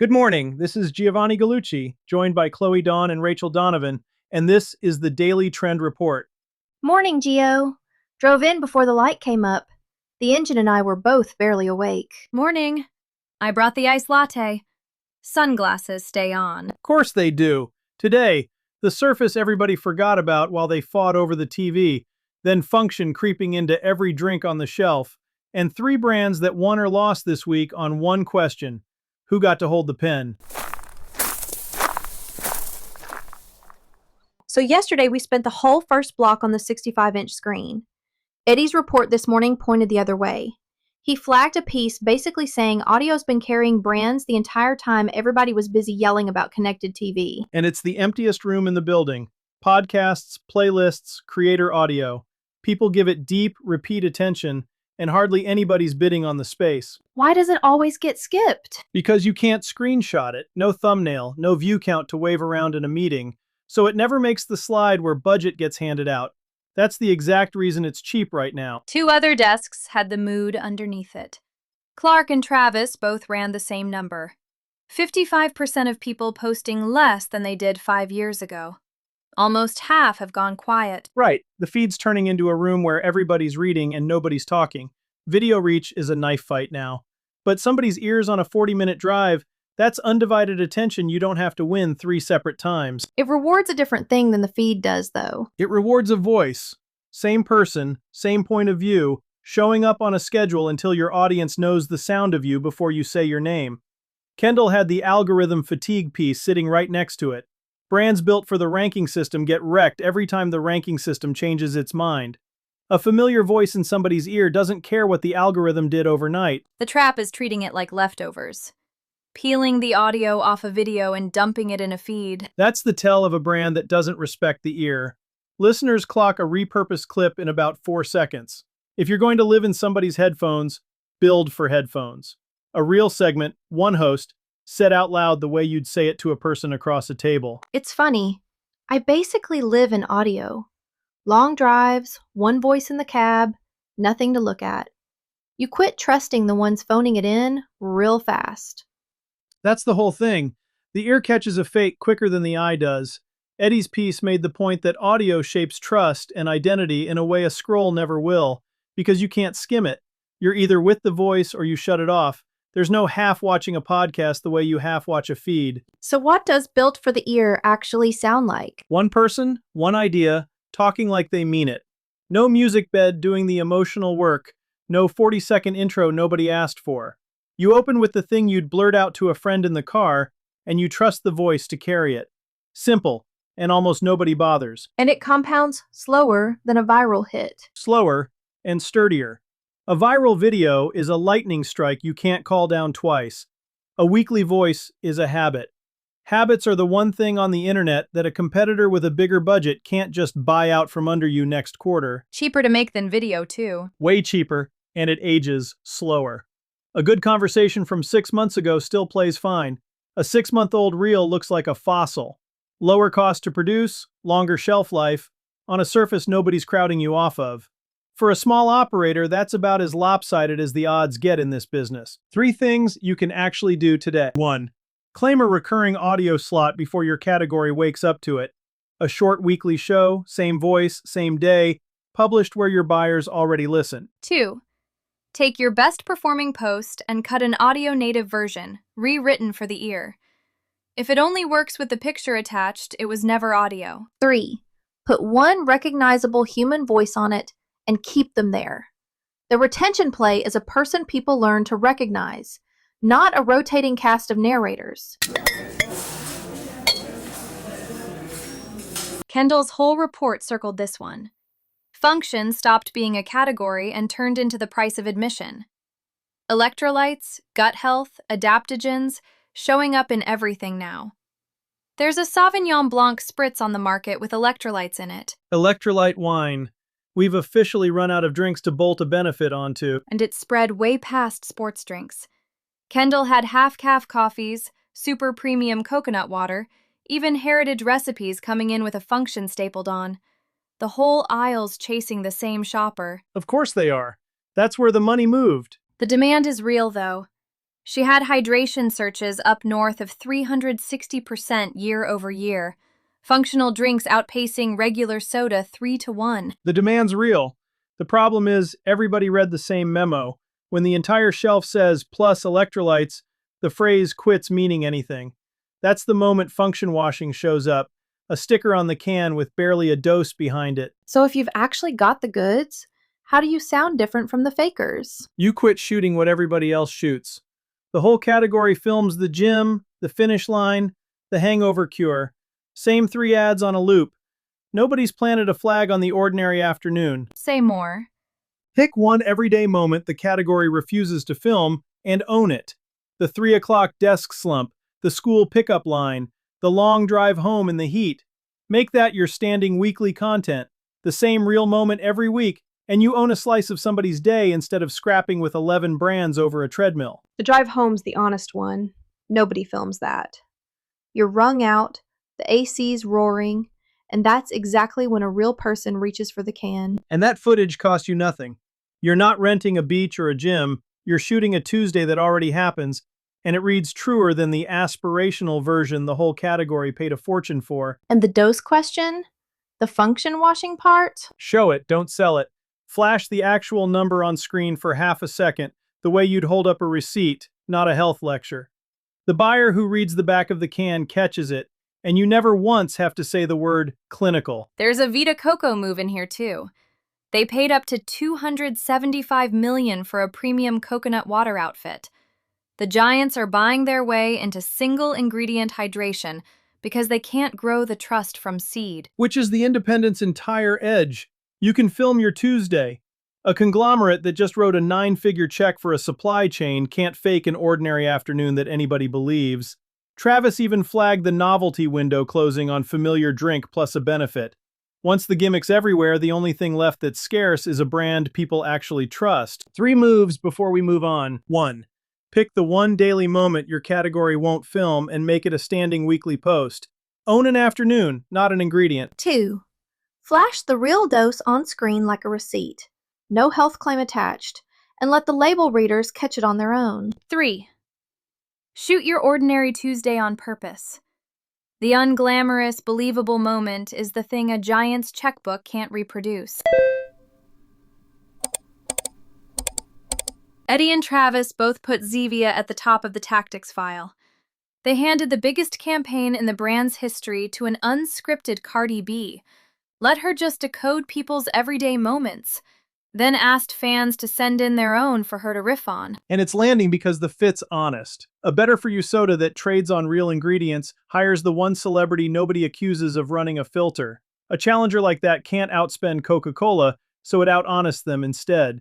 Good morning. This is Giovanni Gallucci, joined by Chloe Dawn and Rachel Donovan, and this is the Daily Trend Report. Morning, Gio. Drove in before the light came up. The engine and I were both barely awake. Morning. I brought the iced latte. Sunglasses stay on. Of course they do. Today, the surface everybody forgot about while they fought over the TV, then function creeping into every drink on the shelf, and three brands that won or lost this week on one question: who got to hold the pen? So yesterday we spent the whole first block on the 65-inch screen. Eddie's report this morning pointed the other way. He flagged a piece basically saying audio's been carrying brands the entire time everybody was busy yelling about connected TV. And it's the emptiest room in the building. Podcasts, playlists, creator audio. People give it deep, repeat attention, and hardly anybody's bidding on the space. Why does it always get skipped? Because you can't screenshot it, no thumbnail, no view count to wave around in a meeting, so it never makes the slide where budget gets handed out. That's the exact reason it's cheap right now. Two other desks had the mood underneath it. Clark and Travis both ran the same number. 55% of people posting less than they did 5 years ago. Almost half have gone quiet. Right, the feed's turning into a room where everybody's reading and nobody's talking. Video reach is a knife fight now. But somebody's ears on a 40-minute drive, that's undivided attention you don't have to win 3 separate times. It rewards a different thing than the feed does, though. It rewards a voice. Same person, same point of view, showing up on a schedule until your audience knows the sound of you before you say your name. Kendall had the algorithm fatigue piece sitting right next to it. Brands built for the ranking system get wrecked every time the ranking system changes its mind. A familiar voice in somebody's ear doesn't care what the algorithm did overnight. The trap is treating it like leftovers. Peeling the audio off a video and dumping it in a feed. That's the tell of a brand that doesn't respect the ear. Listeners clock a repurposed clip in about 4 seconds. If you're going to live in somebody's headphones, build for headphones. A real segment, one host, said out loud the way you'd say it to a person across a table. It's funny. I basically live in audio. Long drives, one voice in the cab, nothing to look at. You quit trusting the ones phoning it in real fast. That's the whole thing. The ear catches a fake quicker than the eye does. Eddie's piece made the point that audio shapes trust and identity in a way a scroll never will, because you can't skim it. You're either with the voice or you shut it off. There's no half watching a podcast the way you half watch a feed. So what does built for the ear actually sound like? One person, one idea, talking like they mean it. No music bed doing the emotional work. No 40-second intro nobody asked for. You open with the thing you'd blurt out to a friend in the car, and you trust the voice to carry it. Simple, and almost nobody bothers. And it compounds slower than a viral hit. Slower and sturdier. A viral video is a lightning strike you can't call down twice. A weekly voice is a habit. Habits are the one thing on the internet that a competitor with a bigger budget can't just buy out from under you next quarter. Cheaper to make than video, too. Way cheaper, and it ages slower. A good conversation from 6 months ago still plays fine. A 6-month-old reel looks like a fossil. Lower cost to produce, longer shelf life, on a surface nobody's crowding you off of. For a small operator, that's about as lopsided as the odds get in this business. 3 things you can actually do today. 1. Claim a recurring audio slot before your category wakes up to it. A short weekly show, same voice, same day, published where your buyers already listen. 2. Take your best performing post and cut an audio native version, rewritten for the ear. If it only works with the picture attached, it was never audio. 3. Put one recognizable human voice on it and keep them there. The retention play is a person people learn to recognize, not a rotating cast of narrators. Kendall's whole report circled this one. Function stopped being a category and turned into the price of admission. Electrolytes, gut health, adaptogens, showing up in everything now. There's a Sauvignon Blanc spritz on the market with electrolytes in it. Electrolyte wine. We've officially run out of drinks to bolt a benefit onto. And it's spread way past sports drinks. Kendall had half-calf coffees, super premium coconut water, even heritage recipes coming in with a function stapled on. The whole aisle's chasing the same shopper. Of course they are. That's where the money moved. The demand is real, though. She had hydration searches up north of 360% year over year, functional drinks outpacing regular soda 3-1. The demand's real. The problem is everybody read the same memo. When the entire shelf says plus electrolytes, the phrase quits meaning anything. That's the moment function washing shows up, a sticker on the can with barely a dose behind it. So if you've actually got the goods, how do you sound different from the fakers? You quit shooting what everybody else shoots. The whole category films the gym, the finish line, the hangover cure. Same 3 ads on a loop. Nobody's planted a flag on the ordinary afternoon. Say more. Pick one everyday moment the category refuses to film and own it. The 3 o'clock desk slump, the school pickup line, the long drive home in the heat. Make that your standing weekly content. The same real moment every week, and you own a slice of somebody's day instead of scrapping with 11 brands over a treadmill. The drive home's the honest one. Nobody films that. You're wrung out, the AC's roaring, and that's exactly when a real person reaches for the can. And that footage costs you nothing. You're not renting a beach or a gym, you're shooting a Tuesday that already happens, and it reads truer than the aspirational version the whole category paid a fortune for. And the dose question? The function washing part? Show it, don't sell it. Flash the actual number on screen for half a second, the way you'd hold up a receipt, not a health lecture. The buyer who reads the back of the can catches it, and you never once have to say the word clinical. There's a Vita Coco move in here too. They paid up to $275 million for a premium coconut water outfit. The giants are buying their way into single-ingredient hydration because they can't grow the trust from seed. Which is the independent's entire edge. You can film your Tuesday. A conglomerate that just wrote a 9-figure check for a supply chain can't fake an ordinary afternoon that anybody believes. Travis even flagged the novelty window closing on familiar drink plus a benefit. Once the gimmick's everywhere, the only thing left that's scarce is a brand people actually trust. 3 moves before we move on. 1. Pick the one daily moment your category won't film and make it a standing weekly post. Own an afternoon, not an ingredient. 2. Flash the real dose on screen like a receipt. No health claim attached, and let the label readers catch it on their own. 3. Shoot your ordinary Tuesday on purpose. The unglamorous, believable moment is the thing a giant's checkbook can't reproduce. Eddie and Travis both put Zevia at the top of the tactics file. They handed the biggest campaign in the brand's history to an unscripted Cardi B. Let her just decode people's everyday moments, then asked fans to send in their own for her to riff on. And it's landing because the fit's honest. A better-for-you soda that trades on real ingredients hires the one celebrity nobody accuses of running a filter. A challenger like that can't outspend Coca-Cola, so it out-honests them instead.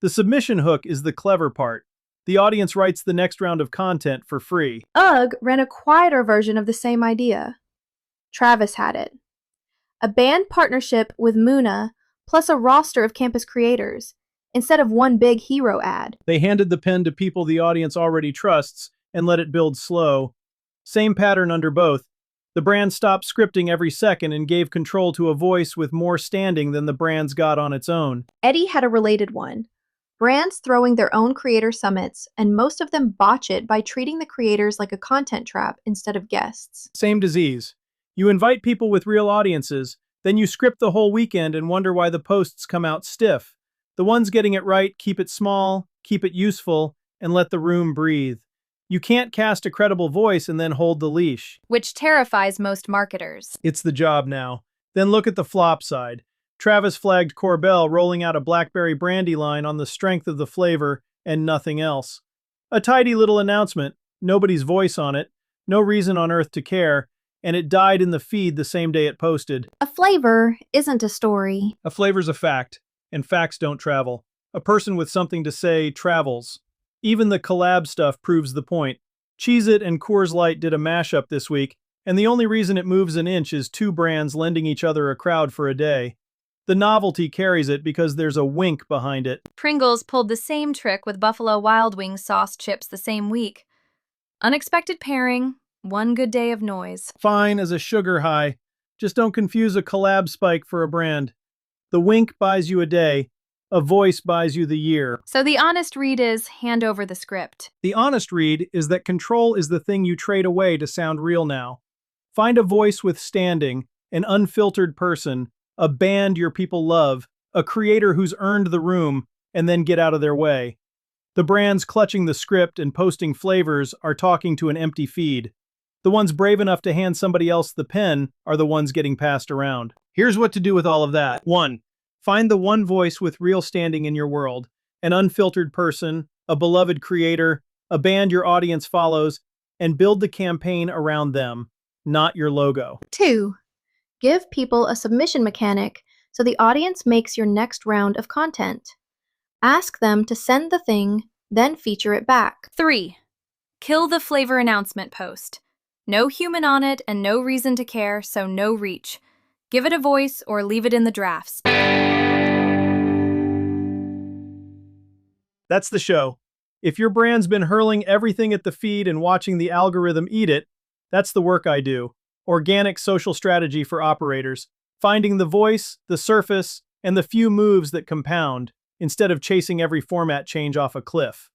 The submission hook is the clever part. The audience writes the next round of content for free. UGG ran a quieter version of the same idea. Travis had it. A band partnership with Muna, plus a roster of campus creators, instead of one big hero ad. They handed the pen to people the audience already trusts and let it build slow. Same pattern under both. The brand stopped scripting every second and gave control to a voice with more standing than the brand's got on its own. Eddie had a related one. Brands throwing their own creator summits, and most of them botch it by treating the creators like a content trap instead of guests. Same disease. You invite people with real audiences, then you script the whole weekend and wonder why the posts come out stiff. The ones getting it right keep it small, keep it useful, and let the room breathe. You can't cast a credible voice and then hold the leash. Which terrifies most marketers. It's the job now. Then look at the flop side. Travis flagged Corbel rolling out a blackberry brandy line on the strength of the flavor and nothing else. A tidy little announcement, nobody's voice on it, no reason on earth to care, and it died in the feed the same day it posted. A flavor isn't a story. A flavor's a fact, and facts don't travel. A person with something to say travels. Even the collab stuff proves the point. Cheez-It and Coors Light did a mashup this week, and the only reason it moves an inch is 2 brands lending each other a crowd for a day. The novelty carries it because there's a wink behind it. Pringles pulled the same trick with Buffalo Wild Wings sauce chips the same week. Unexpected pairing, one good day of noise. Fine as a sugar high. Just don't confuse a collab spike for a brand. The wink buys you a day. A voice buys you the year. So the honest read is hand over the script. The honest read is that control is the thing you trade away to sound real now. Find a voice with standing, an unfiltered person, a band your people love, a creator who's earned the room, and then get out of their way. The brands clutching the script and posting flavors are talking to an empty feed. The ones brave enough to hand somebody else the pen are the ones getting passed around. Here's what to do with all of that. 1. Find the one voice with real standing in your world, an unfiltered person, a beloved creator, a band your audience follows, and build the campaign around them, not your logo. 2. Give people a submission mechanic so the audience makes your next round of content. Ask them to send the thing, then feature it back. 3. Kill the flavor announcement post. No human on it and no reason to care, so no reach. Give it a voice or leave it in the drafts. That's the show. If your brand's been hurling everything at the feed and watching the algorithm eat it, that's the work I do. Organic social strategy for operators. Finding the voice, the surface, and the few moves that compound, instead of chasing every format change off a cliff.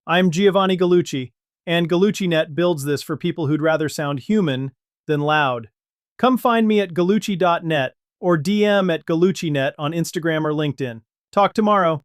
I'm Giovanni Gallucci, and GallucciNet builds this for people who'd rather sound human than loud. Come find me at gallucci.net or DM at galluccinet on Instagram or LinkedIn. Talk tomorrow.